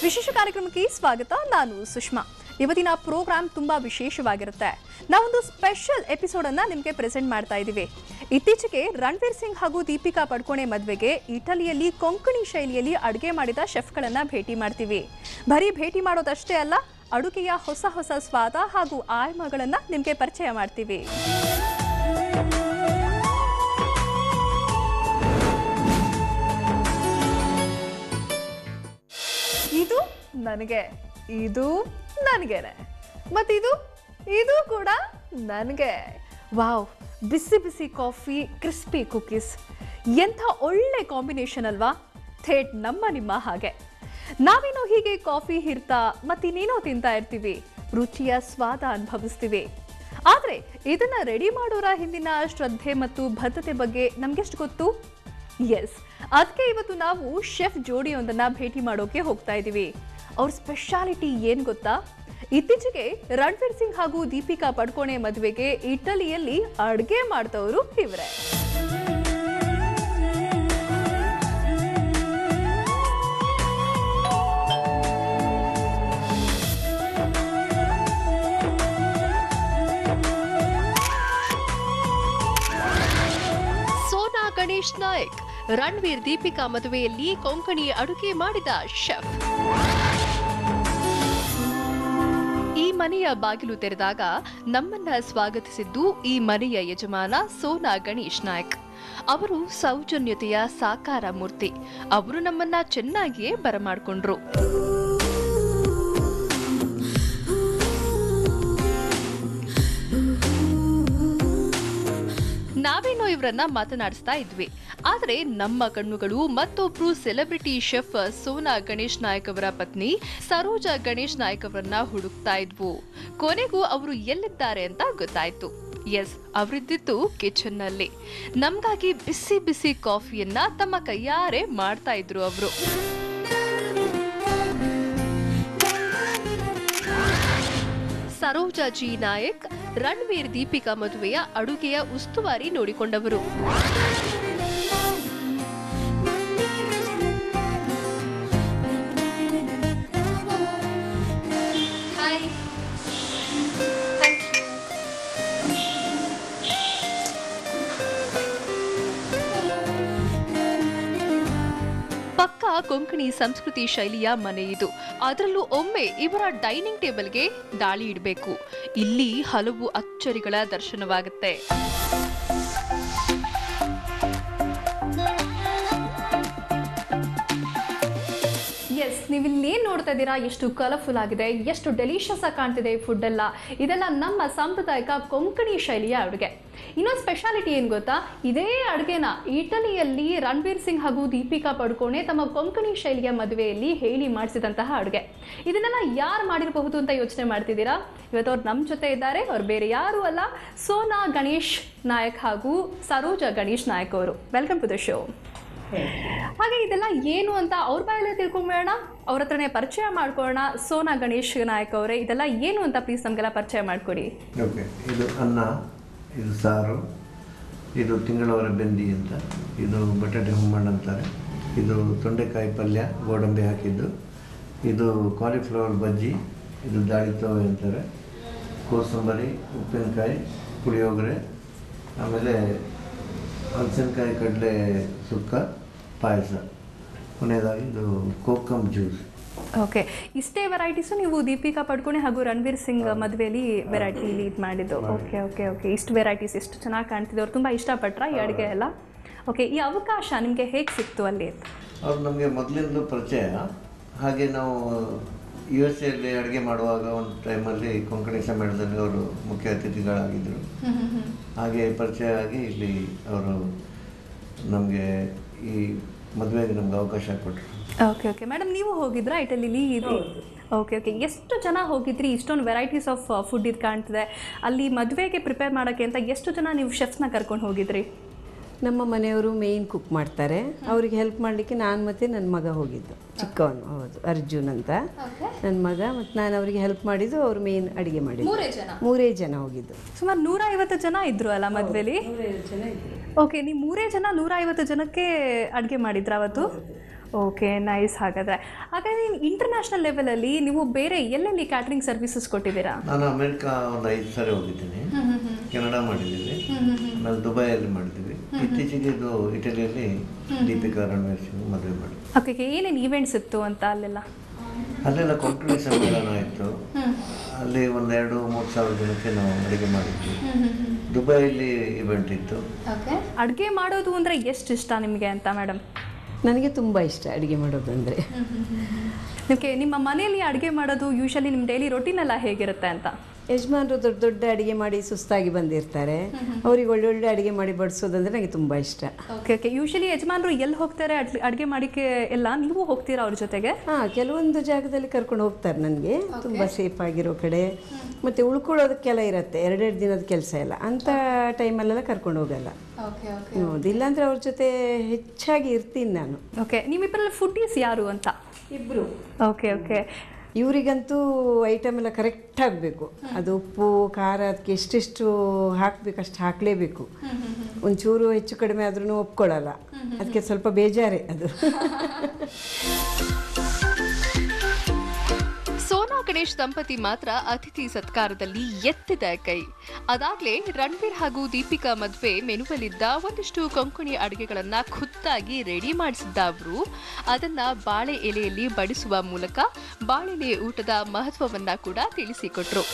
ವಿಶೇಷ ಕಾರ್ಯಕ್ರಮಕ್ಕೆ ಸ್ವಾಗತ. ನಾನು ಸುಷ್ಮಾ. ಇವತ್ತಿನ ಪ್ರೋಗ್ರಾಮ್ ತುಂಬಾ ವಿಶೇಷವಾಗಿರುತ್ತೆ. ನಾವೊಂದು ಸ್ಪೆಷಲ್ ಎಪಿಸೋಡ್ ಅನ್ನ ನಿಮಗೆ ಪ್ರೆಸೆಂಟ್ ಮಾಡ್ತಾ ಇದ್ದೀವಿ. ಇತ್ತೀಚೆಗೆ ರಣವೀರ್ ಸಿಂಗ್ ಹಾಗೂ ದೀಪಿಕಾ ಪಡುಕೋಣೆ ಮದುವೆಗೆ ಇಟಲಿಯಲ್ಲಿ ಕೊಂಕಣಿ ಶೈಲಿಯಲ್ಲಿ ಅಡುಗೆ ಮಾಡಿದ ಶೆಫ್ಗಳನ್ನ ಭೇಟಿ ಮಾಡ್ತೀವಿ. ಬರೀ ಭೇಟಿ ಮಾಡೋದಷ್ಟೇ ಅಲ್ಲ, ಅಡುಗೆಯ ಹೊಸ ಹೊಸ ಸ್ವಾದ ಹಾಗೂ ಆಯಾಮಗಳನ್ನ ನಿಮಗೆ ಪರಿಚಯ ಮಾಡ್ತೀವಿ. ಇದು ನನಗೆ, ಇದು ನನಗೇನೆ, ಮತ್ತಿದು ಇದು ಕೂಡ ನನಗೆ. ವಾವ್, ಬಿಸಿ ಬಿಸಿ ಕಾಫಿ, ಕ್ರಿಸ್ಪಿ ಕುಕೀಸ್, ಎಂಥ ಒಳ್ಳೆ ಕಾಂಬಿನೇಷನ್ ಅಲ್ವಾ? ಥೇಟ್ ನಿಮ್ಮ ಹಾಗೆ ನಾವೇನೋ ಹೀಗೆ ಕಾಫಿ ಹಿರ್ತಾ ಮತ್ತಿನ್ನೇನೋ ತಿಂತಾ ಇರ್ತೀವಿ, ರುಚಿಯ ಸ್ವಾದ ಅನುಭವಿಸ್ತೀವಿ. ಆದರೆ ಇದನ್ನ ರೆಡಿ ಮಾಡೋರ ಹಿಂದಿನ ಶ್ರದ್ಧೆ ಮತ್ತು ಬದ್ಧತೆ ಬಗ್ಗೆ ನಮ್ಗೆಷ್ಟು ಗೊತ್ತು? ಎಸ್, ಅದಕ್ಕೆ ಇವತ್ತು ನಾವು ಶೆಫ್ ಜೋಡಿಯೊಂದನ್ನ ಭೇಟಿ ಮಾಡೋಕೆ ಹೋಗ್ತಾ ಇದ್ದೀವಿ. ಅವ್ರ ಸ್ಪೆಷಾಲಿಟಿ ಏನ್ ಗೊತ್ತಾ? ಇತ್ತೀಚೆಗೆ ರಣವೀರ್ ಸಿಂಗ್ ಹಾಗೂ ದೀಪಿಕಾ ಪಡುಕೋಣೆ ಮದುವೆಗೆ ಇಟಲಿಯಲ್ಲಿ ಅಡುಗೆ ಮಾಡ್ತವರು ಇವರೇ. ಸೋನಾ ಗಣೇಶ್ ನಾಯಕ್, ರಣವೀರ್ ದೀಪಿಕಾ ಮದುವೆಯಲ್ಲಿ ಕೊಂಕಣಿ ಅಡುಗೆ ಮಾಡಿದ ಶೆಫ್. ಈ ಮನೆಯ ಬಾಗಿಲು ತೆರೆದಾಗ ನಮ್ಮನ್ನ ಸ್ವಾಗತಿಸಿದ್ದು ಈ ಮನೆಯ ಯಜಮಾನ ಸೋನಾ ಗಣೇಶ್ ನಾಯಕ್. ಅವರು ಸೌಜನ್ಯತೆಯ ಸಾಕಾರ ಮೂರ್ತಿ. ಅವರು ನಮ್ಮನ್ನ ಚೆನ್ನಾಗಿಯೇ ಬರಮಾಡ್ಕೊಂಡ್ರು. ನಾವೇನೋ ಇವರನ್ನ ಮಾತನಾಡಿಸ್ತಾ ಇದ್ವಿ, ಆದರೆ ನಮ್ಮ ಕಣ್ಣುಗಳು ಮತ್ತೊಬ್ರು ಸೆಲೆಬ್ರಿಟಿ ಶೆಫ್ ಸೋನಾ ಗಣೇಶ್ ನಾಯಕ್ ಅವರ ಪತ್ನಿ ಸರೋಜಾ ಗಣೇಶ್ ನಾಯಕ್ ಅವರನ್ನ ಹುಡುಕ್ತಾ ಇದ್ವು. ಕೊನೆಗೂ ಅವರು ಎಲ್ಲಿದ್ದಾರೆ ಅಂತ ಗೊತ್ತಾಯ್ತು. ಎಸ್, ಅವರಿದ್ದಿತ್ತು ಕಿಚನ್ ನಲ್ಲಿ. ನಮ್ಗಾಗಿ ಬಿಸಿ ಬಿಸಿ ಕಾಫಿಯನ್ನ ತಮ್ಮ ಕೈಯಾರೆ ಮಾಡ್ತಾ ಇದ್ರು ಅವರು. ಸರೋಜಾ ಜಿ ನಾಯಕ್ ರಣವೀರ್ ದೀಪಿಕಾ ಮದುವೆಯ ಅಡುಗೆಯ ಉಸ್ತುವಾರಿ ನೋಡಿಕೊಂಡವರು. ಪಕ್ಕಾ ಕೊಂಕಣಿ ಸಂಸ್ಕೃತಿ ಶೈಲಿಯ ಮನೆ ಇದು. ಅದರಲ್ಲೂ ಒಮ್ಮೆ ಇವರ ಡೈನಿಂಗ್ ಟೇಬಲ್ಗೆ ದಾಳಿ ಇಡಬೇಕು. ಇಲ್ಲಿ ಹಲವು ಅಚ್ಚರಿಗಳ ದರ್ಶನವಾಗುತ್ತೆ. ಎಸ್, ನೀವಿಲ್ಲಿ ಏನ್ ನೋಡ್ತಾ ಇದ್ದೀರಾ, ಎಷ್ಟು ಕಲರ್ಫುಲ್ ಆಗಿದೆ, ಎಷ್ಟು ಡೆಲಿಷಿಯಸ್ ಆಗಿ ಕಾಣ್ತಿದೆ ಫುಡ್ ಎಲ್ಲ. ಇದೆಲ್ಲ ನಮ್ಮ ಸಾಂಪ್ರದಾಯಿಕ ಕೊಂಕಣಿ ಶೈಲಿಯ ಅಡುಗೆ. ಇನ್ನೊಂದು ಸ್ಪೆಷಾಲಿಟಿ ಏನು ಗೊತ್ತಾ? ಇದೇ ಅಡುಗೆನ ಇಟಲಿಯಲ್ಲಿ ರಣವೀರ್ ಸಿಂಗ್ ಹಾಗೂ ದೀಪಿಕಾ ಪಡುಕೋಣೆ ತಮ್ಮ ಕೊಂಕಣಿ ಶೈಲಿಯ ಮದುವೆಯಲ್ಲಿ ಹೇಳಿ ಮಾಡಿಸಿದಂತಹ ಅಡುಗೆ. ಇದನ್ನೆಲ್ಲ ಯಾರು ಮಾಡಿರಬಹುದು ಅಂತ ಯೋಚನೆ ಮಾಡ್ತಿದ್ದೀರಾ? ಇವತ್ತು ಅವ್ರು ನಮ್ಮ ಜೊತೆ ಇದ್ದಾರೆ. ಅವ್ರು ಬೇರೆ ಯಾರು ಅಲ್ಲ, ಸೋನಾ ಗಣೇಶ್ ನಾಯಕ್ ಹಾಗೂ ಸರೋಜಾ ಗಣೇಶ್ ನಾಯಕ್ ಅವರು. Welcome to the show. ಹಾಗೆ ಇದೆಲ್ಲ ಏನು ಅಂತ ಅವ್ರ ಬಾಯಲ್ಲೇ ತಿಳ್ಕೊಂಬೇಡ, ಅವ್ರ ಹತ್ರನೇ ಪರಿಚಯ ಮಾಡ್ಕೊಳ್ಳೋಣ. ಸೋನಾ ಗಣೇಶ್ ನಾಯಕ್ ಅವರೇ, ಇದೆಲ್ಲ ಏನು ಅಂತ ಪ್ಲೀಸ್ ನಮಗೆಲ್ಲ ಪರಿಚಯ ಮಾಡಿಕೊಡಿ. ಓಕೆ, ಇದು ಅನ್ನ, ಇದು ಸಾರು, ಇದು ತಿಂಗಳವರ ಬೆಂದಿ ಅಂತ, ಇದು ಬಟಾಟೆ ಹುಮ್ಮಣ್ಣ ಅಂತಾರೆ, ಇದು ತೊಂಡೆಕಾಯಿ ಪಲ್ಯ ಗೋಡಂಬಿ ಹಾಕಿದ್ದು, ಇದು ಕಾಲಿಫ್ಲವರ್ ಬಜ್ಜಿ, ಇದು ದಾಳಿತವೆ ಅಂತಾರೆ, ಕೋಸಂಬರಿ, ಉಪ್ಪಿನಕಾಯಿ, ಪುಳಿಯೋಗರೆ, ಆಮೇಲೆ ಹಲಸಿನಕಾಯಿ ಕಡಲೆ ಸುಕ್ಕ, ಪಾಯಸ, ಕೊನೆಯದಾಗಿ ಇದು ಕೋಕಮ್ ಜ್ಯೂಸ್. ಓಕೆ, ಇಷ್ಟೇ ವೆರೈಟೀಸು ನೀವು ದೀಪಿಕಾ ಪಡುಕೋಣೆ ಹಾಗೂ ರಣವೀರ್ ಸಿಂಗ್ ಮದುವೆಯಲ್ಲಿ ವೆರೈಟಿಲಿ ಇದು ಮಾಡಿದ್ದು. ಓಕೆ ಓಕೆ ಓಕೆ ಇಷ್ಟು ವೆರೈಟೀಸ್ ಎಷ್ಟು ಚೆನ್ನಾಗಿ ಕಾಣ್ತಿದೆ. ಅವ್ರು ತುಂಬ ಇಷ್ಟಪಟ್ರ ಈ ಅಡುಗೆ ಎಲ್ಲ? ಓಕೆ, ಈ ಅವಕಾಶ ನಿಮಗೆ ಹೇಗೆ ಸಿಕ್ತು ಅಲ್ಲಿ? ಅವ್ರು ನಮಗೆ ಮೊದಲಿಂದಲೂ ಪರಿಚಯ. ಹಾಗೆ ನಾವು USA ಅಲ್ಲಿ ಅಡುಗೆ ಮಾಡುವಾಗ ಒಂದು ಟೈಮಲ್ಲಿ ಕೊಂಕಣಿ ಸಮ್ಮೇಳನದಲ್ಲಿ ಅವರು ಮುಖ್ಯ ಅತಿಥಿಗಳಾಗಿದ್ದರು. ಹಾಗೆ ಪರಿಚಯ ಆಗಿ ಇಲ್ಲಿ ಅವರು ನಮಗೆ ಈ ಮದುವೆಗೆ ನಮ್ಗೆ ಅವಕಾಶ ಕೊಟ್ಟರು. ಓಕೆ ಓಕೆ ಮೇಡಮ್, ನೀವು ಹೋಗಿದ್ರಾ ಇಟಲಿಲಿ? ಓಕೆ ಓಕೆ ಎಷ್ಟು ಜನ ಹೋಗಿದ್ರಿ? ಇಷ್ಟೊಂದು ವೆರೈಟೀಸ್ ಆಫ್ ಫುಡ್ ಇದು ಕಾಣ್ತಿದೆ. ಅಲ್ಲಿ ಮದುವೆಗೆ ಪ್ರಿಪೇರ್ ಮಾಡೋಕ್ಕೆ ಅಂತ ಎಷ್ಟು ಜನ ನೀವು ಶೆಫ್ಸ್ನ ಕರ್ಕೊಂಡು ಹೋಗಿದ್ರಿ? ನಮ್ಮ ಮನೆಯವರು ಮೇಯ್ನ್ ಕುಕ್ ಮಾಡ್ತಾರೆ. ಅವರಿಗೆ ಹೆಲ್ಪ್ ಮಾಡಲಿಕ್ಕೆ ನಾನು ಮತ್ತು ನನ್ನ ಮಗ ಹೋಗಿದ್ದು, ಚಿಕ್ಕವನು. ಹೌದು, ಅರ್ಜುನ್ ಅಂತ ನನ್ನ ಮಗ. ಮತ್ತು ನಾನು ಅವರಿಗೆ ಹೆಲ್ಪ್ ಮಾಡಿದ್ದು, ಅವರು ಮೇಯ್ನ್ ಅಡುಗೆ ಮಾಡಿದ್ದು. 3 ಜನ ಹೋಗಿದ್ದು. ಸುಮಾರು 150 ಜನ ಇದ್ರು ಅಲ್ಲ ಮದುವೆಲಿ? 150 ಜನ ಇದ್ರು. ಓಕೆ, ನೀವು 3 ಜನ 150 ಜನಕ್ಕೆ ಅಡುಗೆ ಮಾಡಿದ್ರ ಅವತ್ತು? Okay, nice. ಹಾಗಾದರೆ ಇಂಟರ್ನ್ಯಾಷನಲ್ ಲೆವೆಲಲ್ಲಿ ನೀವು ಬೇರೆ ಎಲ್ಲೆಲ್ಲಿ ಕ್ಯಾಟ್ರಿಂಗ್ ಸರ್ವಿಸಸ್ ಕೊಟ್ಟಿದ್ದೀರಾ? ನಾನು ಅಮೆರಿಕ ಒಂದು 5 ಸಾರಿ ಹೋಗಿದ್ದೀನಿ, ಕೆನಡಾ ಮಾಡಿದ್ದೀವಿ, ಆಮೇಲೆ ದುಬೈಯಲ್ಲಿ ಮಾಡಿದ್ದೀವಿ. ಇತ್ತೀಚೆಗೆ ಇದು ಇಟಲಿಯಲ್ಲಿ ದೀಪಿಕಾ ರಣವೀರ್ ಸಿಂಗ್ ಮದುವೆ ಮಾಡಿ. ಓಕೆ, ಏನೇನು ಈವೆಂಟ್ಸ್ ಇತ್ತು ಅಂತ ಅಲ್ಲೆಲ್ಲ? ಅಲ್ಲೆಲ್ಲ ಕೊಂಕಣಿ ಸಮ್ಮೇಳನ ಇತ್ತು, ಅಲ್ಲಿ 1-2-3 ಸಾವಿರ ಜನಕ್ಕೆ ನಾವು ಅಡುಗೆ ಮಾಡಿದ್ವಿ. ದುಬೈಯಲ್ಲಿ ಇವೆಂಟ್ ಇತ್ತು. ಅಡುಗೆ ಮಾಡೋದು ಅಂದರೆ ಎಷ್ಟು ಇಷ್ಟ ನಿಮಗೆ ಅಂತ ಮೇಡಮ್? ನನಗೆ ತುಂಬ ಇಷ್ಟ ಅಡುಗೆ ಮಾಡೋದಂದರೆ. ನಿಮಗೆ ನಿಮ್ಮ ಮನೆಯಲ್ಲಿ ಅಡುಗೆ ಮಾಡೋದು ಯೂಶಲಿ ನಿಮ್ಮ ಡೈಲಿ ರೊಟೀನೆಲ್ಲ ಹೇಗಿರುತ್ತೆ ಅಂತ? ಯಜಮಾನರು ದೊಡ್ಡ ದೊಡ್ಡ ಅಡುಗೆ ಮಾಡಿ ಸುಸ್ತಾಗಿ ಬಂದಿರ್ತಾರೆ, ಅವ್ರಿಗೆ ಒಳ್ಳೊಳ್ಳೆ ಅಡುಗೆ ಮಾಡಿ ಬಡಿಸೋದಂದರೆ ನನಗೆ ತುಂಬ ಇಷ್ಟ. ಓಕೆ, ಯೂಶಲಿ ಯಜಮಾನರು ಎಲ್ಲಿ ಹೋಗ್ತಾರೆ ಅಡುಗೆ ಮಾಡಿಕೆ ಎಲ್ಲ? ನೀವು ಹೋಗ್ತೀರಾ ಅವ್ರ ಜೊತೆಗೆ? ಹಾಂ, ಕೆಲವೊಂದು ಜಾಗದಲ್ಲಿ ಕರ್ಕೊಂಡು ಹೋಗ್ತಾರೆ ನನಗೆ, ತುಂಬ ಸೇಫ್ ಆಗಿರೋ ಕಡೆ. ಮತ್ತು ಉಳ್ಕೊಳ್ಳೋದಕ್ಕೆಲ್ಲ ಇರುತ್ತೆ, 2-2 ದಿನದ ಕೆಲಸ ಎಲ್ಲ, ಅಂಥ ಟೈಮಲ್ಲೆಲ್ಲ ಕರ್ಕೊಂಡು ಹೋಗಲ್ಲ. ಹೌದು, ಇಲ್ಲಾಂದರೆ ಅವ್ರ ಜೊತೆ ಹೆಚ್ಚಾಗಿ ಇರ್ತೀನಿ ನಾನು. ಓಕೆ, ನಿಮ್ಮಿಬ್ಬರಲ್ಲಿ ಫುಡ್ಡೀಸ್ ಯಾರು ಅಂತ? ಇಬ್ಬರು. Okay okay. ಇವರಿಗಂತೂ ಐಟಮ್ ಎಲ್ಲ ಕರೆಕ್ಟ್ ಆಗಬೇಕು, ಅದು ಉಪ್ಪು ಖಾರ ಅದಕ್ಕೆ ಎಷ್ಟೆಷ್ಟು ಹಾಕಬೇಕು ಅಷ್ಟು ಹಾಕಲೇಬೇಕು. ಒಂಚೂರು ಹೆಚ್ಚು ಕಡಿಮೆ ಆದ್ರೂ ಒಪ್ಕೊಳ್ಳಲ್ಲ, ಅದಕ್ಕೆ ಸ್ವಲ್ಪ ಬೇಜಾರೇ ಅದು. ಸೋನಾ ಗಣೇಶ್ ದಂಪತಿ ಮಾತ್ರ ಅತಿಥಿ ಸತ್ಕಾರದಲ್ಲಿ ಎತ್ತಿದ ಕೈ. ಅದಾಗ್ಲೇ ರಣವೀರ್ ಹಾಗೂ ದೀಪಿಕಾ ಮದುವೆ ಮೆನುವಲ್ಲಿದ್ದ ಒಂದಿಷ್ಟು ಕೊಂಕಣಿ ಅಡುಗೆಗಳನ್ನ ಖುದ್ದಾಗಿ ರೆಡಿ ಮಾಡಿಸಿದ್ದ ಅವರು ಅದನ್ನ ಬಾಳೆ ಎಲೆಯಲ್ಲಿ ಬಡಿಸುವ ಮೂಲಕ ಬಾಳೆಲೆ ಊಟದ ಮಹತ್ವವನ್ನ ಕೂಡ ತಿಳಿಸಿಕೊಟ್ರು.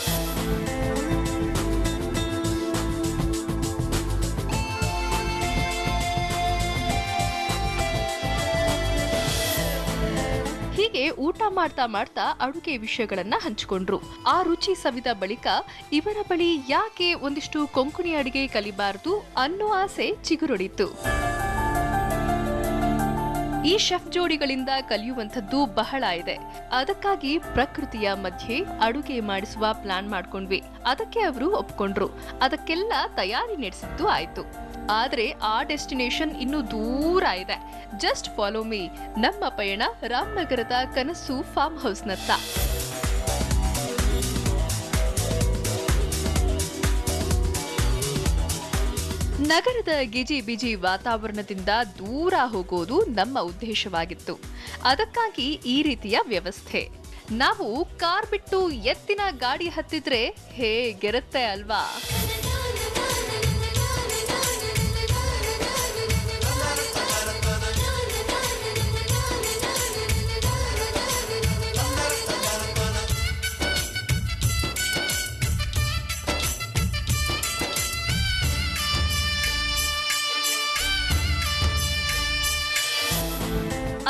ಹೀಗೆ ಊಟ ಮಾಡ್ತಾ ಮಾಡ್ತಾ ಅಡುಗೆ ವಿಷಯಗಳನ್ನ ಹಂಚಿಕೊಂಡ್ರು. ಆ ರುಚಿ ಸವಿದ ಬಳಿಕ ಇವರ ಬಳಿ ಯಾಕೆ ಒಂದಿಷ್ಟು ಕೊಂಕಣಿ ಅಡುಗೆ ಕಲಿಬಾರದು ಅನ್ನೋ ಆಸೆ ಚಿಗುರೊಡಿತು. ಈ ಶೆಫ್ ಜೋಡಿಗಳಿಂದ ಕಲಿಯುವಂಥದ್ದು ಬಹಳ ಇದೆ. ಅದಕ್ಕಾಗಿ ಪ್ರಕೃತಿಯ ಮಧ್ಯೆ ಅಡುಗೆ ಮಾಡಿಸುವ ಪ್ಲಾನ್ ಮಾಡ್ಕೊಂಡ್ವಿ. ಅದಕ್ಕೆ ಅವರು ಒಪ್ಕೊಂಡ್ರು. ಅದಕ್ಕೆಲ್ಲ ತಯಾರಿ ನಡೆಸಿದ್ದು ಆಯ್ತು. ಆದ್ರೆ ಆ ಡೆಸ್ಟಿನೇಷನ್ ಇನ್ನೂ ದೂರ ಇದೆ. Just follow me. ನಮ್ಮ ಪಯಣ ರಾಮನಗರದ ಕನಸು ಫಾರ್ಮ್ ಹೌಸ್ನತ್ತ. ನಗರದ ಗಿಜಿ ಬಿಜಿ ವಾತಾವರಣದಿಂದ ದೂರ ಹೋಗೋದು ನಮ್ಮ ಉದ್ದೇಶವಾಗಿತ್ತು. ಅದಕ್ಕಾಗಿ ಈ ರೀತಿಯ ವ್ಯವಸ್ಥೆ. ನಾವು ಕಾರ್ ಬಿಟ್ಟು ಎತ್ತಿನ ಗಾಡಿ ಹತ್ತಿದ್ರೆ ಹೇಗಿರುತ್ತೆ ಅಲ್ವಾ?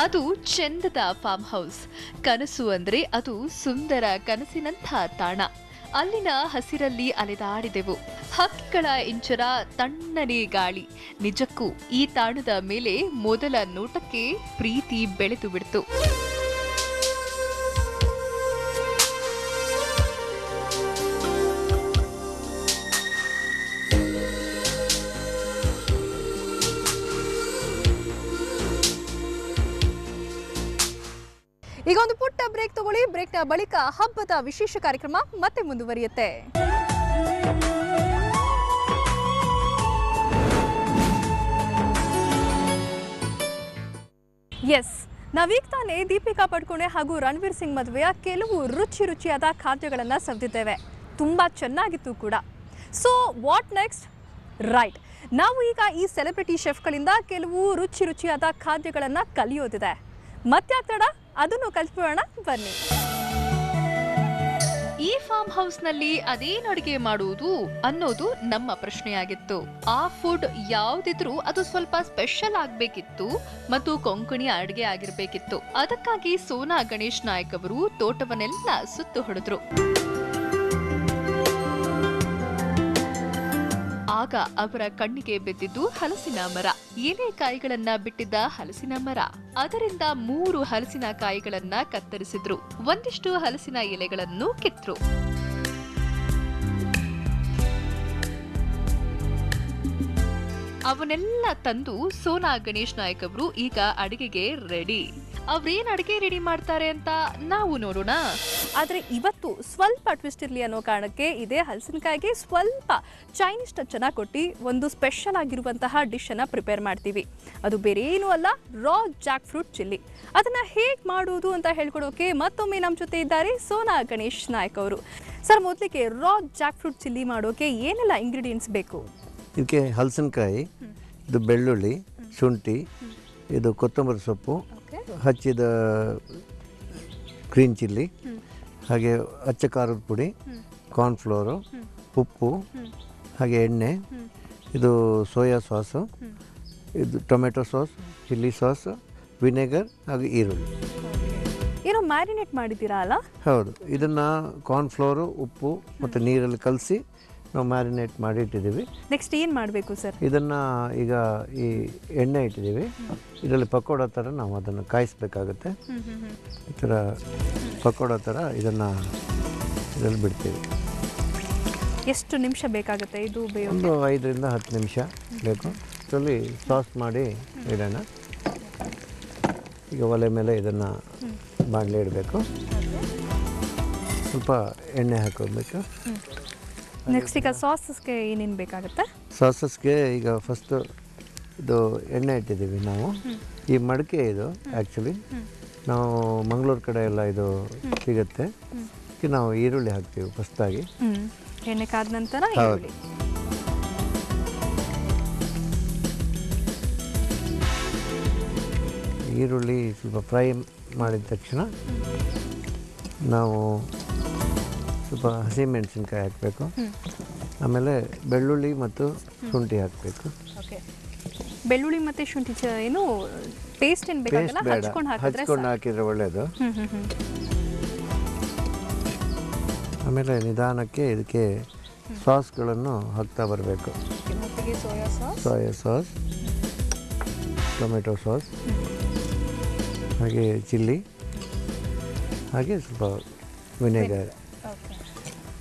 ಅದು ಚಂದದ ಫಾರ್ಮ್ ಹೌಸ್. ಕನಸು ಅಂದ್ರೆ ಅದು ಸುಂದರ ಕನಸಿನಂಥ ತಾಣ. ಅಲ್ಲಿನ ಹಸಿರಲ್ಲಿ ಅಲೆದಾಡಿದೆವು. ಹಕ್ಕಿಗಳ ಇಂಚರ, ತಣ್ಣನೆ ಗಾಳಿ. ನಿಜಕ್ಕೂ ಈ ತಾಣದ ಮೇಲೆ ಮೊದಲ ನೋಟಕ್ಕೆ ಪ್ರೀತಿ ಬೆಳೆದು ಬಿಡ್ತು. ಈಗ ಒಂದು ಪುಟ್ಟ ಬ್ರೇಕ್ ತಗೊಳ್ಳಿ. ಬ್ರೇಕ್ನ ಬಳಿಕ ಹಬ್ಬದ ವಿಶೇಷ ಕಾರ್ಯಕ್ರಮ ಮತ್ತೆ ಮುಂದುವರಿಯುತ್ತೆ. ಎಸ್, ನಾವೀಗ ತಾನೇ ದೀಪಿಕಾ ಪಡುಕೋಣೆ ಹಾಗೂ ರಣವೀರ್ ಸಿಂಗ್ ಮದುವೆಯ ಕೆಲವು ರುಚಿಯಾದ ಖಾದ್ಯಗಳನ್ನು ಸವಿದಿದ್ದೇವೆ. ತುಂಬ ಚೆನ್ನಾಗಿತ್ತು ಕೂಡ. So what next? ರೈಟ್, ನಾವು ಈಗ ಈ ಸೆಲೆಬ್ರಿಟಿ ಶೆಫ್ಗಳಿಂದ ಕೆಲವು ರುಚಿಯಾದ ಖಾದ್ಯಗಳನ್ನು ಕಲಿಯೋದಿದೆ. ಮತ್ತೆ ತಡ, ಅದನ್ನು ಕಲ್ತ್ಕೊಳ್ಳೋಣ ಬನ್ನಿ. ಈ ಫಾರ್ಮ್ ಹೌಸ್ ನಲ್ಲಿ ಅದೇನು ಅಡುಗೆ ಮಾಡುವುದು ಅನ್ನೋದು ನಮ್ಮ ಪ್ರಶ್ನೆಯಾಗಿತ್ತು. ಆ ಫುಡ್ ಯಾವ್ದಿದ್ರು ಅದು ಸ್ವಲ್ಪ ಸ್ಪೆಷಲ್ ಆಗ್ಬೇಕಿತ್ತು ಮತ್ತು ಕೊಂಕಣಿ ಅಡುಗೆ ಆಗಿರ್ಬೇಕಿತ್ತು. ಅದಕ್ಕಾಗಿ ಸೋನಾ ಗಣೇಶ್ ನಾಯಕ್ ಅವರು ತೋಟವನ್ನೆಲ್ಲ ಸುತ್ತು ಹೊಡೆದ್ರು. ಆಗ ಅವರ ಕಣ್ಣಿಗೆ ಬಿದ್ದಿದ್ದು ಹಲಸಿನ ಮರ. ಎಲೆಕಾಯಿಗಳನ್ನ ಬಿಟ್ಟಿದ್ದ ಹಲಸಿನ ಮರ. ಅದರಿಂದ 3 ಹಲಸಿನ ಕಾಯಿಗಳನ್ನ ಕತ್ತರಿಸಿದ್ರು. ಒಂದಿಷ್ಟು ಹಲಸಿನ ಎಲೆಗಳನ್ನು ಕಿತ್ರು. ಅವನ್ನೆಲ್ಲ ತಂದು ಸೋನಾ ಗಣೇಶ್ ನಾಯಕ್ ಅವರು ಈಗ ಅಡಿಗೆಗೆ ರೆಡಿ. ಅವ್ರೇನ್ ಅಡಿಗೆ ರೆಡಿ ಮಾಡ್ತಾರೆ ಅಂತ ನಾವು ನೋಡೋಣ. ಆದರೆ ಇವತ್ತು ಸ್ವಲ್ಪ ಟ್ವಿಸ್ಟ್ ಇರಲಿ ಅನ್ನೋ ಕಾರಣಕ್ಕೆ ಇದೇ ಹಲಸಿನಕಾಯಿಗೆ ಸ್ವಲ್ಪ ಚೈನೀಸ್ ಟಚ್ಚನ್ನು ಕೊಟ್ಟು ಒಂದು ಸ್ಪೆಷಲ್ ಆಗಿರುವಂತಹ ಡಿಶನ್ನು ಪ್ರಿಪೇರ್ ಮಾಡ್ತೀವಿ. ಅದು ಬೇರೆ ಏನೂ ಅಲ್ಲ, ರಾ ಜಾಕ್ ಫ್ರೂಟ್ ಚಿಲ್ಲಿ. ಅದನ್ನು ಹೇಗೆ ಮಾಡೋದು ಅಂತ ಹೇಳ್ಕೊಡೋಕೆ ಮತ್ತೊಮ್ಮೆ ನಮ್ಮ ಜೊತೆ ಇದ್ದಾರೆ ಸೋನಾ ಗಣೇಶ್ ನಾಯಕ್ ಅವರು. ಸರ್, ಮೊದಲಿಗೆ ರಾ ಜಾಕ್ ಫ್ರೂಟ್ ಚಿಲ್ಲಿ ಮಾಡೋಕೆ ಏನೆಲ್ಲ ಇಂಗ್ರೀಡಿಯೆಂಟ್ಸ್ ಬೇಕು? ಇದಕ್ಕೆ ಹಲಸಿನಕಾಯಿ, ಇದು ಬೆಳ್ಳುಳ್ಳಿ, ಶುಂಠಿ, ಇದು ಕೊತ್ತಂಬರಿ ಸೊಪ್ಪು, ಹಚ್ಚಿದ ಗ್ರೀನ್ ಚಿಲ್ಲಿ, ಹಾಗೆ ಅಚ್ಚ ಖಾರದ ಪುಡಿ, ಕಾರ್ನ್ಫ್ಲೋರು, ಉಪ್ಪು, ಹಾಗೆ ಎಣ್ಣೆ, ಇದು ಸೋಯಾ ಸಾಸು, ಇದು tomato sauce, chilli sauce, vinegar ಹಾಗೂ ಈರುಳ್ಳಿ. ಏನೋ ಮ್ಯಾರಿನೇಟ್ ಮಾಡಿದ್ದೀರಾ ಅಲ್ಲ? ಹೌದು, ಇದನ್ನು ಕಾರ್ನ್ಫ್ಲೋರು, ಉಪ್ಪು ಮತ್ತು ನೀರಲ್ಲಿ ಕಲಸಿ ನಾವು ಮ್ಯಾರಿನೇಟ್ ಮಾಡಿ ಇಟ್ಟಿದ್ದೀವಿ. ನೆಕ್ಸ್ಟ್ ಏನು ಮಾಡಬೇಕು ಸರ್? ಇದನ್ನು ಈಗ ಈ ಎಣ್ಣೆ ಇಟ್ಟಿದ್ದೀವಿ, ಇದರಲ್ಲಿ ಪಕೋಡ ಥರ ನಾವು ಅದನ್ನು ಕಾಯಿಸ್ಬೇಕಾಗುತ್ತೆ. ಈ ಥರ ಪಕೋಡ ಥರ ಇದನ್ನು ಇದರಲ್ಲಿ ಬಿಡ್ತೀವಿ. ಎಷ್ಟು ನಿಮಿಷ ಬೇಕಾಗುತ್ತೆ ಇದು ಬೇಯೋಕೆ? ಒಂದು 5 ರಿಂದ 10 ನಿಮಿಷ ಬೇಕು. ಇದರಲ್ಲಿ ಸಾಸ್ ಮಾಡಿ ಇಡೋಣ. ಈಗ ಒಲೆ ಮೇಲೆ ಇದನ್ನು ಬಾಣಲೆ ಇಡಬೇಕು, ಸ್ವಲ್ಪ ಎಣ್ಣೆ ಹಾಕೋಬೇಕು. ನೆಕ್ಸ್ಟ್ ಈಗ ಸಾಸಸ್ಗೆ ಏನೇನು ಬೇಕಾಗುತ್ತೆ? ಸಾಸಸ್ಗೆ ಈಗ ಫಸ್ಟು ಇದು ಎಣ್ಣೆ ಇಟ್ಟಿದ್ದೀವಿ ನಾವು. ಈ ಮಡಿಕೆ ಇದು ಆ್ಯಕ್ಚುಲಿ ನಾವು ಮಂಗಳೂರು ಕಡೆ ಎಲ್ಲ ಇದು ಸಿಗುತ್ತೆ. ನಾವು ಈರುಳ್ಳಿ ಹಾಕ್ತೀವಿ ಫಸ್ಟಾಗಿ. ಎಣ್ಣೆ ಕಾದ ನಂತರ ಹೌದು. ಈರುಳ್ಳಿ ಸ್ವಲ್ಪ ಫ್ರೈ ಮಾಡಿದ ತಕ್ಷಣ ನಾವು ಸ್ವಲ್ಪ ಹಸಿಮೆಣಸಿನ್ಕಾಯಿ ಹಾಕಬೇಕು. ಆಮೇಲೆ ಬೆಳ್ಳುಳ್ಳಿ ಮತ್ತು ಶುಂಠಿ ಹಾಕಬೇಕು. ಓಕೆ, ಬೆಳ್ಳುಳ್ಳಿ ಮತ್ತು ಶುಂಠಿ ಏನು ಪೇಸ್ಟ್ ಏನು ಬೇಕಾಗಲ್ಲ, ಹಚ್ಕೊಂಡು ಹಾಕಿದರೆ ಒಳ್ಳೆಯದು. ಆಮೇಲೆ ನಿಧಾನಕ್ಕೆ ಇದಕ್ಕೆ ಸಾಸ್ಗಳನ್ನು ಹಾಕ್ತಾ ಬರಬೇಕು. ಸೋಯಾ ಸಾಸ್, ಟೊಮೆಟೊ ಸಾಸ್, ಹಾಗೆ ಚಿಲ್ಲಿ, ಹಾಗೆ ಸ್ವಲ್ಪ ವಿನೆಗರ್.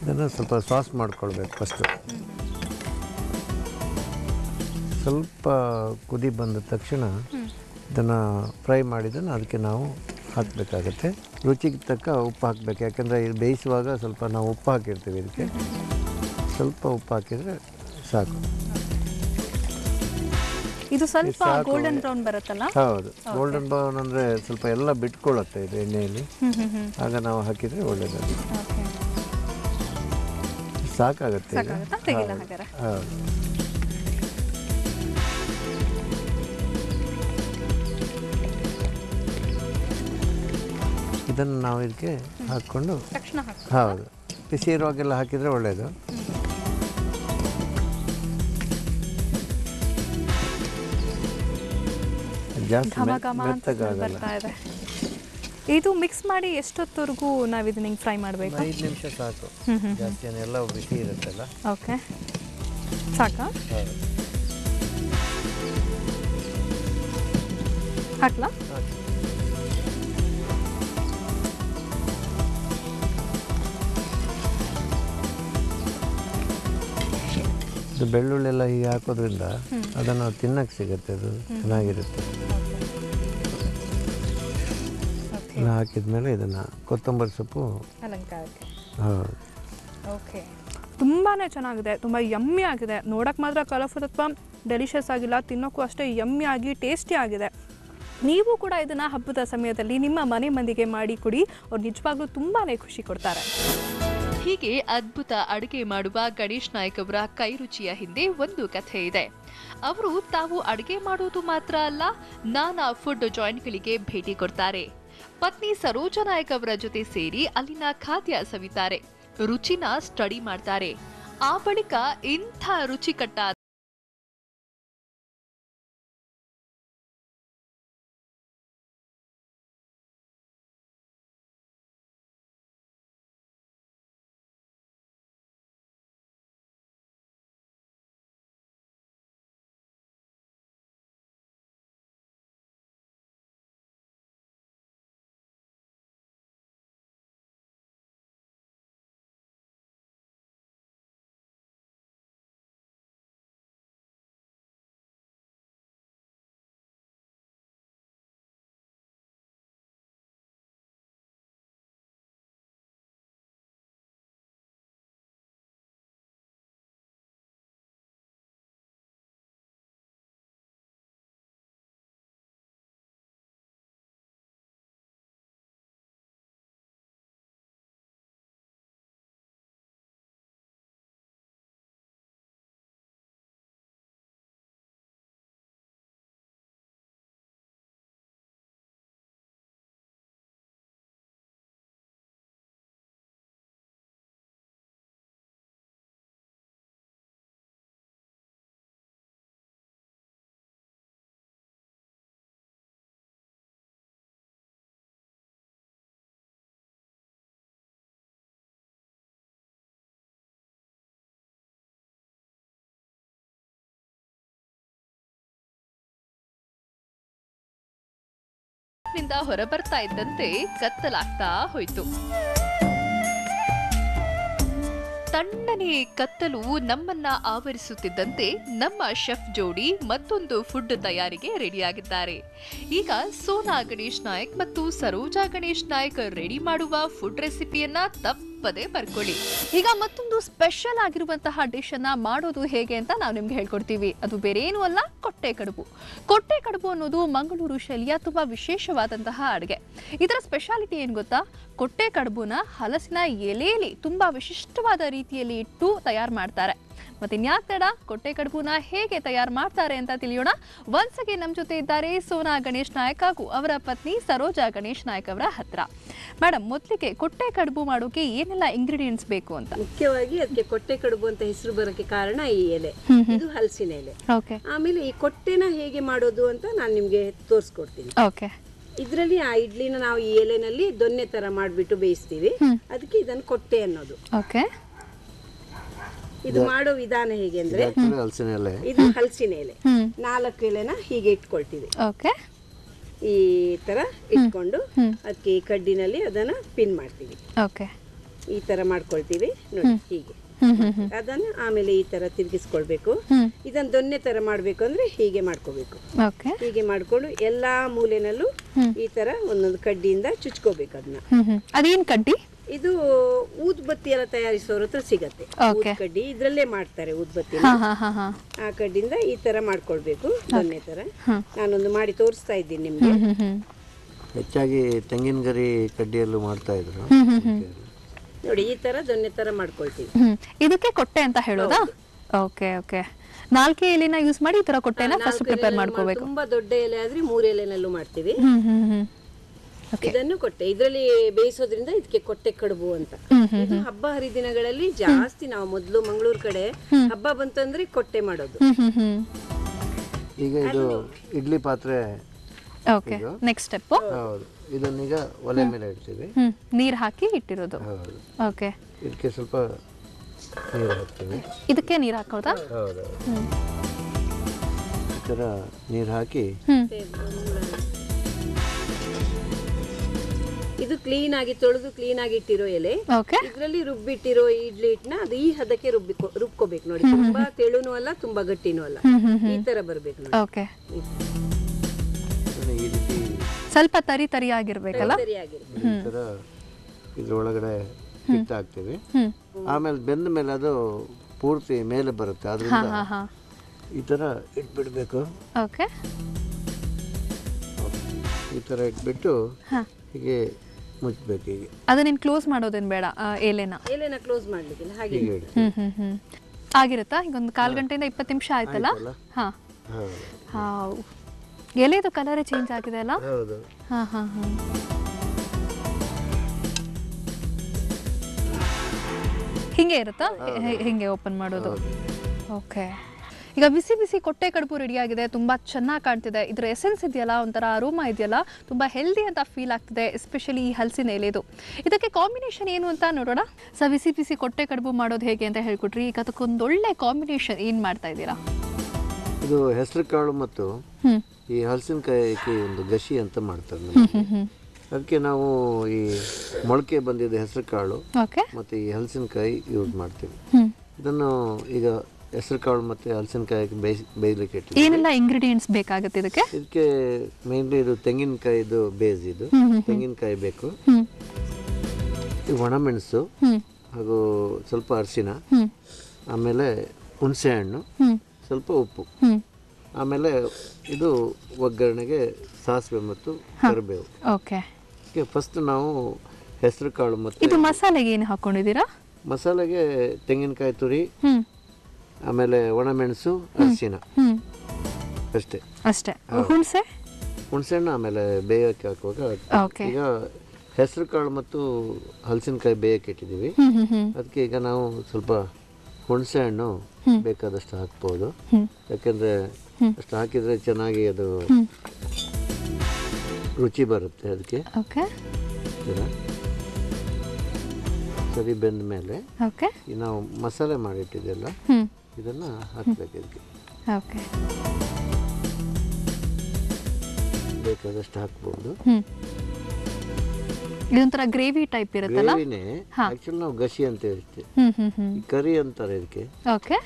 ಇದನ್ನು ಸ್ವಲ್ಪ ಸಾಸ್ ಮಾಡ್ಕೊಳ್ಬೇಕು ಫಸ್ಟು. ಸ್ವಲ್ಪ ಕುದಿ ಬಂದ ತಕ್ಷಣ ಇದನ್ನು ಫ್ರೈ ಮಾಡಿದ್ದನ್ನು ಅದಕ್ಕೆ ನಾವು ಹಾಕಬೇಕಾಗತ್ತೆ. ರುಚಿಗೆ ತಕ್ಕ ಉಪ್ಪು ಹಾಕಬೇಕು, ಯಾಕೆಂದರೆ ಇದು ಬೇಯಿಸುವಾಗ ಸ್ವಲ್ಪ ನಾವು ಉಪ್ಪು ಹಾಕಿರ್ತೀವಿ. ಇದಕ್ಕೆ ಸ್ವಲ್ಪ ಉಪ್ಪು ಹಾಕಿದರೆ ಸಾಕು. ಇದು ಸ್ವಲ್ಪ ಗೋಲ್ಡನ್ ಬ್ರೌನ್ ಬರುತ್ತಲ್ಲ? ಹೌದು, ಗೋಲ್ಡನ್ ಬ್ರೌನ್ ಅಂದರೆ ಸ್ವಲ್ಪ ಎಲ್ಲ ಬಿಟ್ಕೊಳ್ಳುತ್ತೆ ಇದು ಎಣ್ಣೆಯಲ್ಲಿ. ಆಗ ನಾವು ಹಾಕಿದರೆ ಒಳ್ಳೆಯದು. ಸಾಕಾಗುತ್ತೆ. ಹೌದು. ಇದನ್ನು ನಾವು ಇದಕ್ಕೆ ಹಾಕ್ಕೊಂಡು ಹೌದು ಬಿಸಿ ಇರುವಾಗೆಲ್ಲ ಹಾಕಿದರೆ ಒಳ್ಳೆಯದು. ಜಾಸ್ತಿ ಮೆತ್ತಗಾಗಲ್ಲ. ಇದು ಮಿಕ್ಸ್ ಮಾಡಿ ಎಷ್ಟೊತ್ತವರೆಗೂ ನಾವು ಇದನ್ನ ಹಿಂಗೆ ಫ್ರೈ ಮಾಡಬೇಕು? 5 ನಿಮಿಷ ಸಾಕು, ಜಾಸ್ತಿ ಎಲ್ಲ ಬಿಸಿ ಇರುತ್ತಲ್ಲ. ಓಕೆ, ಸಾಕಾ? ಹಾಕ್ಲಾ? ಇದು ಬೆಳ್ಳುಳ್ಳಿ ಎಲ್ಲ ಹೀಗೆ ಹಾಕೋದ್ರಿಂದ ಅದನ್ನು ತಿನ್ನಕ್ಕೆ ಸಿಗುತ್ತೆ, ಅದು ಚೆನ್ನಾಗಿರುತ್ತೆ. ಹಾಕಿದ್ಮೇಲೆ ಇದನ್ನು ಕೊತ್ತಂಬರಿ ಸೊಪ್ಪು ಅಲಂಕಾರಕ್ಕೆ. ಹೌದು. ಓಕೆ, ತುಂಬಾ ಚೆನ್ನಾಗಿದೆ, ತುಂಬ ಯಮ್ಮಿ ಆಗಿದೆ. ನೋಡೋಕ್ಕೆ ಮಾತ್ರ ಕಲರ್ಫುಲ್ ಅಥವಾ ಡೆಲಿಷಿಯಸ್ ಆಗಿಲ್ಲ, ತಿನ್ನೋಕ್ಕೂ ಅಷ್ಟೇ ಯಮ್ಮಿ ಆಗಿ ಟೇಸ್ಟಿ ಆಗಿದೆ. ನೀವು ಕೂಡ ಇದನ್ನು ಹಬ್ಬದ ಸಮಯದಲ್ಲಿ ನಿಮ್ಮ ಮನೆ ಮಂದಿಗೆ ಮಾಡಿ ಕೊಡಿ, ಅವ್ರು ನಿಜವಾಗ್ಲೂ ತುಂಬಾ ಖುಷಿ ಕೊಡ್ತಾರೆ. ಹೀಗೆ ಅದ್ಭುತ ಅಡುಗೆ ಮಾಡುವ ಗಣೇಶ್ ನಾಯಕ್ ಅವರ ಕೈರುಚಿಯ ಹಿಂದೆ ಒಂದು ಕಥೆ ಇದೆ. ಅವರು ತಾವು ಅಡುಗೆ ಮಾಡುವುದು ಮಾತ್ರ ಅಲ್ಲ, ನಾನಾ ಫುಡ್ ಜಾಯಿಂಟ್ಗಳಿಗೆ ಭೇಟಿ ಕೊಡ್ತಾರೆ. ಪತ್ನಿ ಸರೋಜಾ ನಾಯಕ್ ಅವರ ಜೊತೆ ಸೇರಿ ಅಲ್ಲಿನ ಖಾದ್ಯ ಸವಿತಾರೆ, ರುಚಿನ ಸ್ಟಡಿ ಮಾಡ್ತಾರೆ. ಆ ಬಳಿಕ ಇಂಥ ರುಚಿಕಟ್ಟ ನಿಂದ ಹೊರಬರ್ತಾ ಇದ್ದಂತೆ ಕತ್ತಲಾಗ್ತಾ ಹೋಯ್ತು. ತಣ್ಣನೆ ಕತ್ತಲು ನಮ್ಮನ್ನ ಆವರಿಸುತ್ತಿದ್ದಂತೆ ನಮ್ಮ ಶೆಫ್ ಜೋಡಿ ಮತ್ತೊಂದು ಫುಡ್ ತಯಾರಿಗೆ ರೆಡಿಯಾಗಿದ್ದಾರೆ. ಈಗ ಸೋನಾ ಗಣೇಶ್ ನಾಯಕ್ ಮತ್ತು ಸರೋಜಾ ಗಣೇಶ್ ನಾಯಕ್ ರೆಡಿ ಮಾಡುವ ಫುಡ್ ರೆಸಿಪಿಯನ್ನ ತಪ್ಪದೆ ಬರ್ಕೊಳ್ಳಿ. ಈಗ ಮತ್ತೊಂದು ಸ್ಪೆಷಲ್ ಆಗಿರುವಂತಹ ಡಿಶ್ ಅನ್ನ ಮಾಡೋದು ಹೇಗೆ ಅಂತ ನಾವು ನಿಮ್ಗೆ ಹೇಳ್ಕೊಡ್ತೀವಿ. ಅದು ಬೇರೆ ಏನೂ ಅಲ್ಲ, ಕೊಟ್ಟೆ ಕಡುಬು. ಕೊಟ್ಟೆ ಕಡುಬು ಅನ್ನೋದು ಮಂಗಳೂರು ಶೈಲಿಯ ತುಂಬಾ ವಿಶೇಷವಾದಂತಹ ಅಡುಗೆ. ಇದರ ಸ್ಪೆಷಾಲಿಟಿ ಏನು ಗೊತ್ತಾ? ಕೊಟ್ಟೆ ಕಡುಬುನ ಹಲಸಿನ ಎಲೆಯಲ್ಲಿ ತುಂಬಾ ವಿಶಿಷ್ಟವಾದ ರೀತಿಯಲ್ಲಿ ಇಟ್ಟು ತಯಾರು ಮಾಡ್ತಾರೆ. ಮತ್ತೆ ಇನ್ಯಾಕ್ ತಡ, ಕೊಟ್ಟೆ ಕಡುಬುನ ಹೇಗೆ ತಯಾರು ಮಾಡ್ತಾರೆ ಅಂತ ತಿಳಿಯೋಣ. ಒನ್ಸ್ ಅಗೇನ್ ನಮ್ಮ ಜೊತೆ ಇದ್ದಾರೆ ಸೋನಾ ಗಣೇಶ್ ನಾಯಕ್ ಹಾಗೂ ಅವರ ಪತ್ನಿ ಸರೋಜಾ ಗಣೇಶ್ ನಾಯಕ್ ಅವರ ಹತ್ರ. ಮೇಡಮ್, ಮೊದಲಿಗೆ ಕೊಟ್ಟೆ ಕಡುಬು ಮಾಡೋಕೆ ಏನೆಲ್ಲ ಇಂಗ್ರೀಡಿಯೆಂಟ್ಸ್ ಬೇಕು ಅಂತ? ಮುಖ್ಯವಾಗಿ ಅದಕ್ಕೆ ಕೊಟ್ಟೆ ಕಡುಬು ಅಂತ ಹೆಸರು ಬರೋಕ್ಕೆ ಕಾರಣ ಈ ಎಲೆ, ಇದು ಹಲಸಿನ ಎಲೆ. ಓಕೆ. ಆಮೇಲೆ ಈ ಕೊಟ್ಟೆನ ಹೇಗೆ ಮಾಡೋದು ಅಂತ ನಾನು ನಿಮ್ಗೆ ತೋರಿಸ್ಕೊಡ್ತೀನಿ. ಓಕೆ. ಇದರಲ್ಲಿ ಆ ಇಡ್ಲಿನ ನಾವು ಈ ಎಲೆನಲ್ಲಿ ದೊನ್ನೆ ತರ ಮಾಡ್ಬಿಟ್ಟು ಬೇಯಿಸ್ತೀವಿ, ಅದಕ್ಕೆ ಇದನ್ನು ಕೊಟ್ಟೆ ಅನ್ನೋದು. ಓಕೆ. ಇದು ಮಾಡೋ ವಿಧಾನ ಹೇಗೆ ಅಂದ್ರೆ, ಹಲಸಿನ ಎಲೆ, ಇದು ಹಲಸಿನ ಎಲೆ 4 ಎಲೆನ ಹೀಗೆ ಇಟ್ಕೊಳ್ತೀವಿ. ಓಕೆ. ಈ ತರ ಇಟ್ಕೊಂಡು ಅದಕ್ಕೆ ಈ ಕಡ್ಡಿನಲ್ಲಿ ಅದನ್ನ ಪಿನ್ ಮಾಡ್ತೀವಿ. ಓಕೆ. ಈ ತರ ಮಾಡ್ಕೊಳ್ತೀವಿ ನೋಡಿ, ಹೀಗೆ ಅದನ್ನ ಆಮೇಲೆ ಈ ತರ ತಿರುಗಿಸ್ಕೊಳ್ಬೇಕು. ಇದನ್ನ ದೊನ್ನೆ ತರ ಮಾಡ್ಬೇಕು ಅಂದ್ರೆ ಹೀಗೆ ಮಾಡ್ಕೋಬೇಕು. ಓಕೆ. ಹೀಗೆ ಮಾಡ್ಕೊಂಡು ಎಲ್ಲಾ ಮೂಲೆನಲ್ಲೂ ಈ ತರ ಒಂದೊಂದು ಕಡ್ಡಿಯಿಂದ ಚುಚ್ಕೋಬೇಕು ಅದನ್ನ. ಅದೇನ್ ಕಡ್ಡಿ? ಇದು ಊದ್ಬತ್ತಿ ಎಲ್ಲ ತಯಾರಿಸೋರ ಹತ್ರ ಸಿಗತ್ತೆ ಕಡ್ಡಿ, ಇದ್ರಲ್ಲೇ ಮಾಡ್ತಾರೆ ಊದ್ಬತ್ತಿ. ಆ ಕಡ್ಡಿಯಿಂದ ಈ ತರ ಮಾಡ್ಕೊಳ್ಬೇಕು ದೊನ್ನೆ ತರ. ನಾನೊಂದು ಮಾಡಿ ತೋರಿಸ್ತಾ ಇದ್ದೀನಿ ನಿಮ್ಗೆ. ಹೆಚ್ಚಾಗಿ ತೆಂಗಿನ ಗರಿ ಕಡ್ಡಿಯಲ್ಲೂ ಮಾಡ್ತಾ ಇದ್ರು ನೋಡಿ, ಈ ತರ ದೊನ್ನೆ ತರ ಮಾಡ್ಕೊಳ್ತೀವಿ. ಇದಕ್ಕೆ ಕೊಟ್ಟೆ ಅಂತ ಹೇಳೋದಾ? ಓಕೆ. ಓಕೆ. 4 ಎಲೆನ ಯೂಸ್ ಮಾಡಿ ಈ ತರ ಕೊಟ್ಟೆನ ಫಸ್ಟ್ ಪ್ರಿಪೇರ್ ಮಾಡ್ಕೋಬೇಕು. ತುಂಬಾ ದೊಡ್ಡ ಎಲೆ ಆದ್ರೆ 3 ಎಲೆನಲ್ಲೂ ಮಾಡ್ತೀವಿ. ಇದನ್ನು ಕೊಟ್ಟೆ ಇದರಲ್ಲಿ ಬೇಯಿಸೋದ್ರಿಂದ ಇದಕ್ಕೆ ಕೊಟ್ಟೆ ಕಡುಬು ಅಂತ. ಇದು ಹಬ್ಬ ಹರಿದಿನಗಳಲ್ಲಿ ಜಾಸ್ತಿ ನಾವು ಮೊದಲು ಮಂಗಳೂರು ಕಡೆ ಹಬ್ಬ ಬಂತಂದ್ರೆ ಕೊಟ್ಟೆ ಮಾಡೋದು. ಈಗ ಇದು ಇಡ್ಲಿ ಪಾತ್ರೆ. ಓಕೆ. Next step. ಹೌದು, ಇದನ್ನೀಗ ಒಲೆ ಮೇಲೆ ಇಡ್ತೀವಿ. ನೀರು ಹಾಕಿ ಇಟ್ಟಿರೋದು. ಹೌದು. ಓಕೆ. ಇದಕ್ಕೆ ಸ್ವಲ್ಪ ನೀರು ಹಾಕ್ತೀವಿ. ಇದಕ್ಕೆ ನೀರು ಹಾಕೋದಾ? ಹೌದು. ಈ ಥರ ನೀರು ಹಾಕಿ ಇದು ಕ್ಲೀನ್ ಆಗಿ ತೊಳೆದು ಕ್ಲೀನ್ ಆಗಿ ಇಟ್ಟಿರೋ ಎಲೆ. ಓಕೆ. ಇದರಲ್ಲಿ ರುಬ್ಬಿಟ್ಟಿರೋ ಇಡ್ಲಿ ಹಿಟ್ಟನ್ನ ಅದು ಈ ಹದಕ್ಕೆ ರುಬ್ಕೋಬೇಕು ನೋಡಿ. ತುಂಬಾ ತೆಳುನೂ ಅಲ್ಲ, ತುಂಬಾ ಗಟ್ಟಿನೂ ಅಲ್ಲ, ಈ ತರ ಬರ್ಬೇಕು ನೋಡಿ. ಓಕೆ. ಈ ರೀತಿ ಸ್ವಲ್ಪ ತರಿ ತರಿ ಆಗಿರ್ಬೇಕಲ್ಲ? ಈ ಥರ ಇದ್ರೊಳಗಡೆ ಹಿಟ್ಟು ಹಾಕ್ತೀವಿ. ಆಮೇಲೆ ಬೆಂದ ಮೇಲೆ ಅದು ಪೂರ್ತಿ ಮೇಲೆ ಬರುತ್ತೆ, ಅದರಿಂದ ಈ ಥರ ಇಟ್ಬಿಡ್ಬೇಕು. ಓಕೆ. ಈ ಥರ ಇಟ್ಬಿಟ್ಟು ಹೀಗೆ ಮುಚ್ಚಬೇಕು. ಹೀಗೆ ಅದನ್ನ ಕ್ಲೋಸ್ ಮಾಡೋದೇನು ಬೇಡ? ಎಲೆನ ಕ್ಲೋಸ್ ಮಾಡ್ಲಿಕ್ಕಿಲ್ಲ, ಹಾಗೆ ಆಗಿರುತ್ತಾ? ಈಗ ಒಂದು 1/4 ಗಂಟೆಯಿಂದ 20 ನಿಮಿಷ ಆಯ್ತಲ್ಲ? ಹಾ. ಎಲೆದು ಕಲರೇ ಚೇಂಜ್ ಆಗಿದೆ ಅಲ್ಲ? ಹೌದು. ಹಿಂಗೆ ಇರುತ್ತಾ? ಹಿಂಗೆ ಓಪನ್ ಮಾಡೋದು. ಓಕೆ. ಈಗ ಬಿಸಿ ಬಿಸಿ ಕೊಟ್ಟೆ ಕಡುಬು ರೆಡಿ ಆಗಿದೆ, ತುಂಬಾ ಚೆನ್ನಾಗಿ ಕಾಣ್ತಿದೆ. ಇದ್ರ ಎಸೆನ್ಸ್ ಇದೆಯಲ್ಲ, ಒಂಥರ ಅರೋಮಾ ಇದೆಯಲ್ಲ, ತುಂಬಾ ಹೆಲ್ದಿ ಅಂತ ಫೀಲ್ ಆಗ್ತಿದೆ, ಎಸ್ಪೆಷಲಿ ಈ ಹಲಸಿನ ಎಲೆದು. ಇದಕ್ಕೆ ಕಾಂಬಿನೇಷನ್ ಏನು ಅಂತ ನೋಡೋಣ. ಬಿಸಿ ಬಿಸಿ ಕೊಟ್ಟೆ ಕಡುಬು ಮಾಡೋದು ಹೇಗೆ ಅಂತ ಹೇಳ್ಕೊಟ್ರಿ. ಈಗ ಅದಕ್ಕೊಂದೊಳ್ಳೆ ಕಾಂಬಿನೇಷನ್ ಏನು ಮಾಡ್ತಾ ಇದ್ದೀರಾ? ಇದು ಹೆಸರು ಕಾಳು ಮತ್ತು ಈ ಹಲಸಿನಕಾಯಿ ಒಂದು ಗಸಿ ಅಂತ ಮಾಡ್ತಾರೆ. ಅದಕ್ಕೆ ನಾವು ಈ ಮೊಳಕೆ ಬಂದಿದ್ದ ಹೆಸರು ಕಾಳು ಮತ್ತು ಈ ಹಲಸಿನಕಾಯಿ ಯೂಸ್ ಮಾಡ್ತೀವಿ. ಇದನ್ನು ಈಗ ಹೆಸರು ಕಾಳು ಮತ್ತು ಹಲಸಿನಕಾಯಿ ಬೇಯಲಿಕ್ಕೆ ಇಟ್ಟು ಏನೆಲ್ಲ ಇಂಗ್ರೀಡಿಯೆಂಟ್ಸ್ ಬೇಕಾಗುತ್ತೆ ಇದಕ್ಕೆ? ಇದಕ್ಕೆ ಮೇನ್ಲಿ ಇದು ತೆಂಗಿನಕಾಯಿದು ಬೇಸ್, ಇದು ತೆಂಗಿನಕಾಯಿ ಬೇಕು, ಒಣಮೆಣಸು ಹಾಗೂ ಸ್ವಲ್ಪ ಅರಿಶಿನ, ಆಮೇಲೆ ಹುಣಸೆ ಹಣ್ಣು, ಸ್ವಲ್ಪ ಉಪ್ಪು, ಆಮೇಲೆ ಇದು ಒಗ್ಗರಣೆಗೆ ಸಾಸಿವೆ ಮತ್ತು ಕರಿಬೇವು. ಓಕೆ. ಫಸ್ಟ್ ನಾವು ಹೆಸರು ಕಾಳು ಮತ್ತು ಇದು ಮಸಾಲೆಗೆ ಏನು ಹಾಕೊಂಡಿದ್ದೀರಾ? ಮಸಾಲೆಗೆ ತೆಂಗಿನಕಾಯಿ ತುರಿ, ಆಮೇಲೆ ಒಣಮೆಣಸು, ಅರಿಶಿನ ಅಷ್ಟೇ. ಹುಣಸೆಹಣ್ಣು ಆಮೇಲೆ ಬೇಯಕ್ಕೆ ಹಾಕುವಾಗ. ಈಗ ಹೆಸರು ಕಾಳು ಮತ್ತು ಹಲಸಿನಕಾಯಿ ಬೇಯಕ್ಕೆ ಇಟ್ಟಿದ್ದೀವಿ. ಅದಕ್ಕೆ ಈಗ ನಾವು ಸ್ವಲ್ಪ ಹುಣಸೆ ಹಣ್ಣು ಬೇಕಾದಷ್ಟು ಹಾಕ್ಬೋದು, ಯಾಕೆಂದರೆ ಅಷ್ಟು ಹಾಕಿದರೆ ಚೆನ್ನಾಗಿ ಅದು ರುಚಿ ಬರುತ್ತೆ. ಅದಕ್ಕೆ ಸರಿ ಬೆಂದ ಮೇಲೆ ನಾವು ಮಸಾಲೆ ಮಾಡಿಟ್ಟಿದ್ದೆಲ್ಲ ಇದನ್ನು ಹಾಕ್ಬೇಕು. ಇದಕ್ಕೆ ಬೇಕಾದಷ್ಟು ಹಾಕ್ಬೋದು. ಇದೊಂಥರ ಗ್ರೇವಿ ಟೈಪ್ ಇರುತ್ತಲ್ಲ. ಗ್ರೇವಿನೇ ಆಕ್ಚುಲಿ ನಾವು ಗಸಿ ಅಂತ ಹೇಳ್ತೀವಿ, ಈ ಕರಿ ಅಂತಾರೆ ಇದಕ್ಕೆ. ಓಕೆ.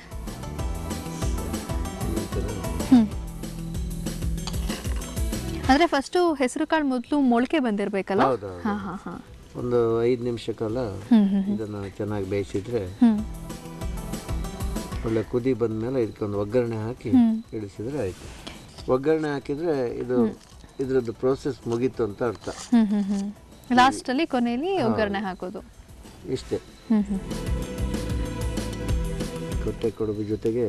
ಅಂದ್ರೆ ಫಸ್ಟ್ ಹೆಸರು ಕಾಳು ಮೊದಲು ಮೊಳಕೆ ಬಂದಿರಬೇಕಲ್ಲ. ಒಂದು 5 ನಿಮಿಷ ಕಾಲ ಇದನ್ನ ಚೆನ್ನಾಗಿ ಬೇಯಿಸಿದ್ರೆ ಒಳ್ಳೆ ಕುದಿ ಬಂದ್ಮೇಲೆ ಇದಕ್ಕೊಂದು ಒಗ್ಗರಣೆ ಹಾಕಿ ಇಳಿಸಿದ್ರೆ ಆಯ್ತು. ಒಗ್ಗರಣೆ ಹಾಕಿದ್ರೆ ಇದು ಇದ್ರದ್ದು ಪ್ರೋಸೆಸ್ ಮುಗೀತು ಅಂತ ಅರ್ಥ. ಲಾಸ್ಟ್ ಅಲ್ಲಿ ಕೊನೆಯಲ್ಲಿ ಒಗ್ಗರಣೆ ಹಾಕೋದು ಇಷ್ಟೇ. ಕೊಟ್ಟೆ ಕಡುಬು ಜೊತೆಗೆ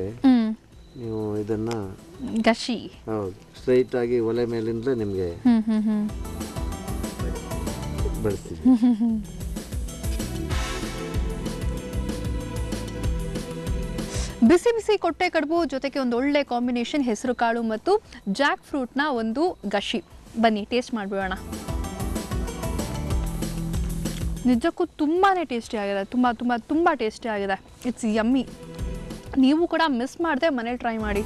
ನೀವು ಇದನ್ನ ಗಶಿ, ಹೌದು, ಸ್ಟ್ರೈಟ್ ಆಗಿ ಒಲೆ ಮೇಲಿಂದ ನಿಮಗೆ ಬಳಸ್ತೀವಿ. ಬಿಸಿ ಬಿಸಿ ಕೊಟ್ಟೆ ಕಡುಬು ಜೊತೆಗೆ ಒಂದು ಒಳ್ಳೆ ಕಾಂಬಿನೇಷನ್ ಹೆಸರು ಕಾಳು ಮತ್ತು ಜಾಕ್ ಫ್ರೂಟ್ನ ಒಂದು ಗಶಿ. ಬನ್ನಿ ಟೇಸ್ಟ್ ಮಾಡಿಬಿಡೋಣ. ನಿಜಕ್ಕೂ ತುಂಬಾ ಟೇಸ್ಟಿ ಆಗಿದೆ, ತುಂಬ ತುಂಬ ತುಂಬ ಟೇಸ್ಟಿ ಆಗಿದೆ. It's yummy. ನೀವು ಕೂಡ ಮಿಸ್ ಮಾಡದೆ ಮನೇಲಿ ಟ್ರೈ ಮಾಡಿ.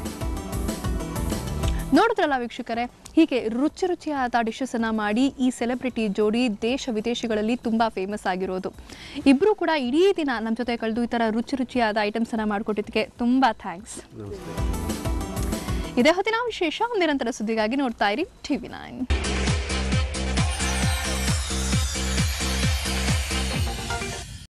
ನೋಡಿದ್ರಲ್ಲ ವೀಕ್ಷಕರೇ, ಹೀಗೆ ರುಚಿ ರುಚಿಯಾದ ಡಿಶಸನ್ನು ಮಾಡಿ ಈ ಸೆಲೆಬ್ರಿಟಿ ಜೋಡಿ ದೇಶ ವಿದೇಶಗಳಲ್ಲಿ ತುಂಬ ಫೇಮಸ್ ಆಗಿರೋದು. ಇಬ್ಬರು ಕೂಡ ಇಡೀ ದಿನ ನಮ್ಮ ಜೊತೆ ಕಳೆದು ಈ ಥರ ರುಚಿ ರುಚಿಯಾದ ಐಟಮ್ಸನ್ನು ಮಾಡಿಕೊಟ್ಟಿದ್ದಕ್ಕೆ ತುಂಬ ಥ್ಯಾಂಕ್ಸ್. ಇದೇ ಹೊತ್ತಿನ ವಿಶೇಷ. ನಿರಂತರ ಸುದ್ದಿಗಾಗಿ ನೋಡ್ತಾ ಇರಿ TV9.